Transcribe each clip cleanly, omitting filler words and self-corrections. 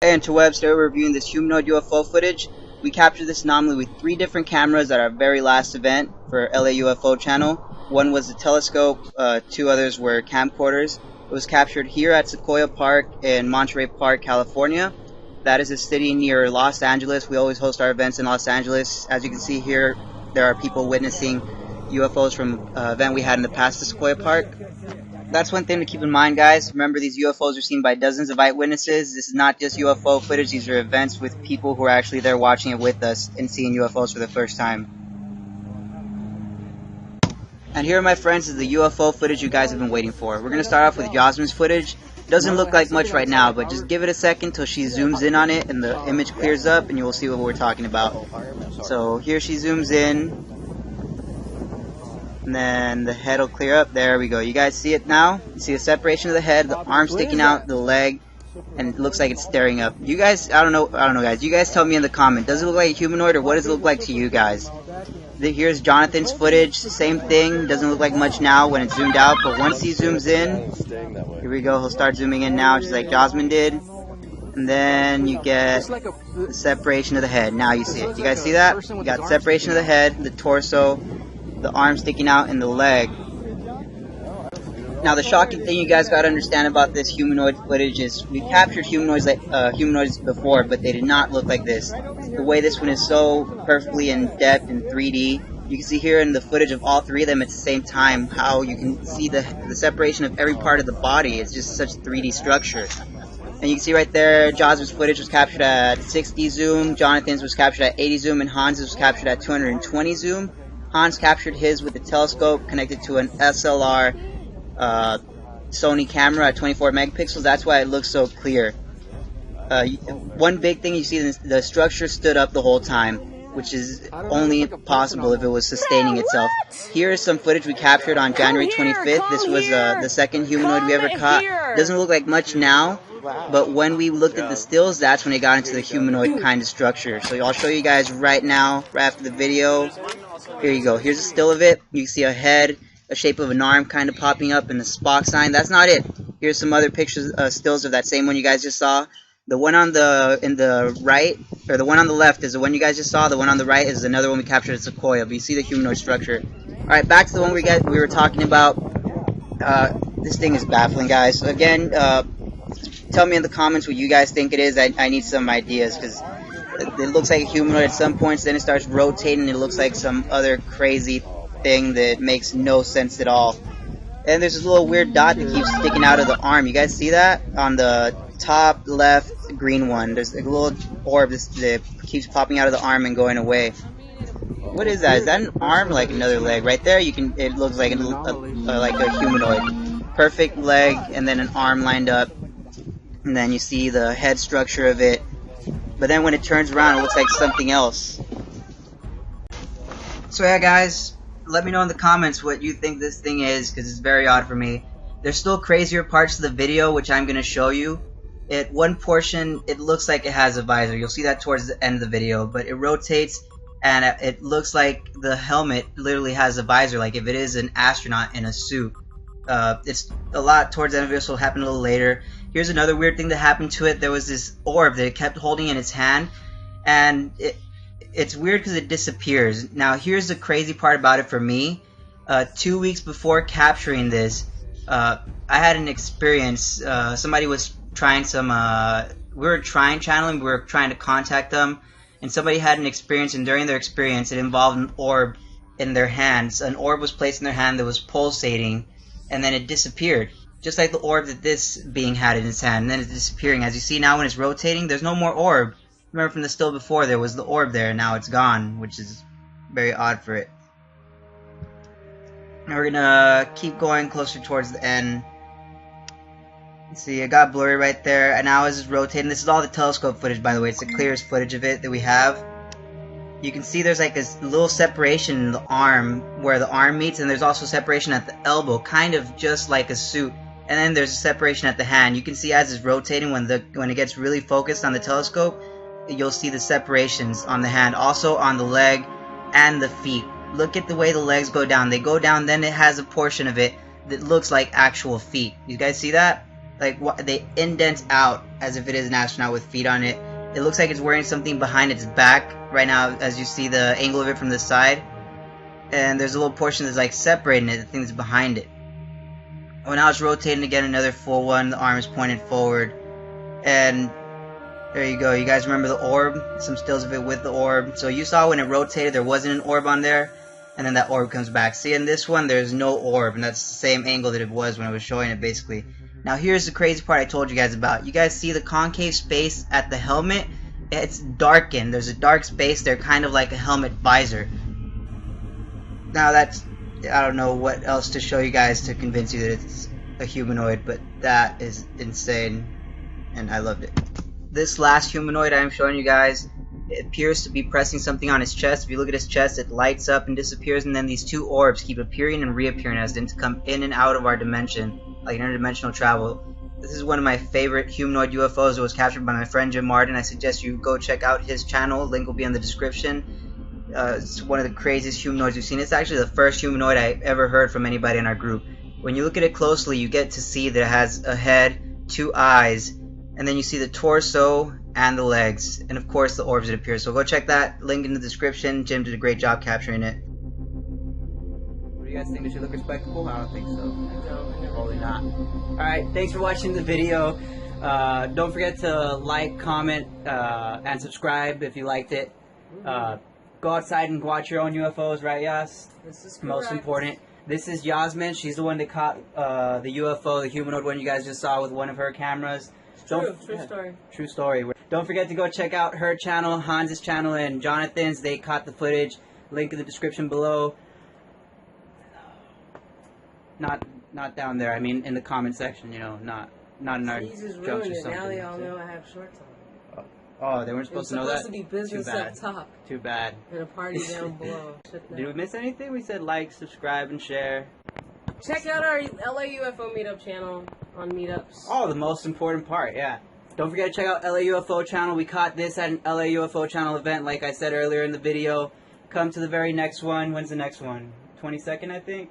Hey interwebs, today we're reviewing this humanoid UFO footage. We captured this anomaly with 3 different cameras at our very last event for LA UFO channel. One was a telescope, 2 others were camcorders. It was captured here at Sequoia Park in Monterey Park, California. That is a city near Los Angeles. We always host our events in Los Angeles. As you can see here, there are people witnessing UFOs from an event we had in the past at Sequoia Park. That's one thing to keep in mind, guys. Remember, these UFOs are seen by dozens of eyewitnesses. This is not just UFO footage. These are events with people who are actually there watching it with us and seeing UFOs for the first time. And here, my friends, is the UFO footage you guys have been waiting for. We're going to start off with Yasmin's footage. Doesn't look like much right now, but just give it a second till she zooms in on it and the image clears up and you will see what we're talking about. So here she zooms in. And then the head will clear up. There we go. You guys see it now? You see the separation of the head, the arm sticking out, the leg, and it looks like it's staring up. You guys, I don't know, guys. You guys tell me in the comment. Does it look like a humanoid, or what does it look like to you guys? Here's Jonathan's footage. Same thing. Doesn't look like much now when it's zoomed out, but once he zooms in, here we go. He'll start zooming in now, just like Jasmine did. And then you get the separation of the head. Now you see it. You guys see that? You got separation of the head, the torso, the arm sticking out, and the leg. Now the shocking thing you guys gotta understand about this humanoid footage is we captured humanoids before, but they did not look like this. The way this one is so perfectly in depth in 3D. You can see here in the footage of all 3 of them at the same time how you can see the separation of every part of the body. It's just such 3D structure. And you can see right there, Jasmine's footage was captured at 60 zoom, Jonathan's was captured at 80 zoom, and Hans's was captured at 220 zoom. Hans captured his with a telescope connected to an SLR Sony camera at 24 megapixels. That's why it looks so clear. One big thing you see is the structure stood up the whole time, which is only possible if it was sustaining itself. Here is some footage we captured on January 25th. This was the second humanoid we ever caught. Doesn't look like much now, but when we looked at the stills, that's when it got into the humanoid kind of structure. So I'll show you guys right now, right after the video. Here you go. Here's a still of it. You can see a head, a shape of an arm kind of popping up, and the Spock sign. That's not it. Here's some other pictures, stills of that same one you guys just saw. The one on the right, or the one on the left is the one you guys just saw. The one on the right is another one we captured at Sequoia. But you see the humanoid structure. All right, back to the one we were talking about. This thing is baffling, guys. So again, tell me in the comments what you guys think it is. I need some ideas, because it looks like a humanoid at some points, then it starts rotating, it looks like some other crazy thing that makes no sense at all. And there's this little weird dot that keeps sticking out of the arm. You guys see that? On the top left green one, there's a little orb that keeps popping out of the arm and going away. What is that? Is that an arm or like another leg? Right there, it looks like a humanoid. Perfect leg, and then an arm lined up. And then you see the head structure of it. But then when it turns around, it looks like something else. So yeah, guys, let me know in the comments what you think this thing is, because it's very odd for me. There's still crazier parts of the video, which I'm going to show you. At one portion, it looks like it has a visor. You'll see that towards the end of the video. But it rotates, and it looks like the helmet literally has a visor, like if it is an astronaut in a suit. It's a lot towards the end of the video, so it'll happen a little later. Here's another weird thing that happened to it. There was this orb that it kept holding in its hand, and it's weird because it disappears. Now here's the crazy part about it for me. 2 weeks before capturing this, I had an experience. Somebody was trying some, we were trying channeling, we were trying to contact them, and somebody had an experience, and during their experience it involved an orb in their hands. An orb was placed in their hand that was pulsating, and then it disappeared. Just like the orb that this being had in its hand, and then it's disappearing. As you see now when it's rotating, there's no more orb. Remember from the still before, there was the orb there, and now it's gone, which is very odd for it. Now we're gonna keep going closer towards the end. See, it got blurry right there, and now as it's rotating, this is all the telescope footage, by the way. It's the clearest footage of it that we have. You can see there's like this little separation in the arm, where the arm meets, and there's also separation at the elbow, kind of just like a suit. And then there's a separation at the hand. You can see as it's rotating, when it gets really focused on the telescope, you'll see the separations on the hand, also on the leg and the feet. Look at the way the legs go down. They go down, then it has a portion of it that looks like actual feet. You guys see that? like they indent out as if it is an astronaut with feet on it. It looks like it's wearing something behind its back right now, as you see the angle of it from the side. And there's a little portion that's like separating it, the thing that's behind it. Well, now it's rotating again, another full one. The arm is pointed forward. And there you go. You guys remember the orb? Some stills of it with the orb. So you saw when it rotated, there wasn't an orb on there. And then that orb comes back. See, in this one, there's no orb. And that's the same angle that it was when I was showing it, basically. Now, here's the crazy part I told you guys about. You guys see the concave space at the helmet? It's darkened. There's a dark space there, kind of like a helmet visor. Now, that's... I don't know what else to show you guys to convince you that it's a humanoid, but that is insane. And I loved it. This last humanoid I'm showing you guys, it appears to be pressing something on his chest. If you look at his chest, it lights up and disappears, and then these two orbs keep appearing and reappearing as them to come in and out of our dimension, like interdimensional travel. This is one of my favorite humanoid UFOs that was captured by my friend Jim Martin. I suggest you go check out his channel. Link will be in the description. It's one of the craziest humanoids we've seen. It's actually the first humanoid I ever heard from anybody in our group. When you look at it closely, you get to see that it has a head, two eyes, and then you see the torso and the legs, and of course the orbs that appear. So go check that, link in the description. Jim did a great job capturing it. What do you guys think? Does she look respectable? I don't think so. No, probably not. Alright, thanks for watching the video. Don't forget to like, comment, and subscribe if you liked it. Go outside and watch your own UFOs, right, Yas? This is most important. This is Yasmin. She's the one that caught the UFO, the humanoid one you guys just saw with one of her cameras. True story. True story. Don't forget to go check out her channel, Hans' channel, and Jonathan's. They caught the footage. Link in the description below. Not down there. I mean, in the comment section. You know, not in our jokes or something. Now they all know I have shorts on. Oh, they weren't supposed to know that? It's supposed to be business up top. Too bad. And a party down below. Did we miss anything? We said like, subscribe, and share. Check out our LA UFO meetup channel on meetups. Oh, the most important part, yeah. Don't forget to check out LA UFO channel. We caught this at an LA UFO channel event, like I said earlier in the video. Come to the very next one. When's the next one? 22nd, I think?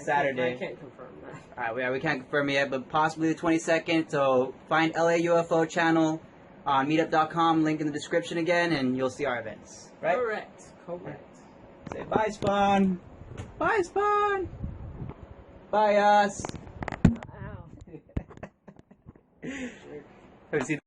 Saturday. I can't confirm that. Alright, we can't confirm it yet, but possibly the 22nd. So find LA UFO channel on meetup.com, link in the description again, and you'll see our events. Right? Correct. Say bye, Spawn. Bye, Spawn. Bye, us. Ow. Have you seen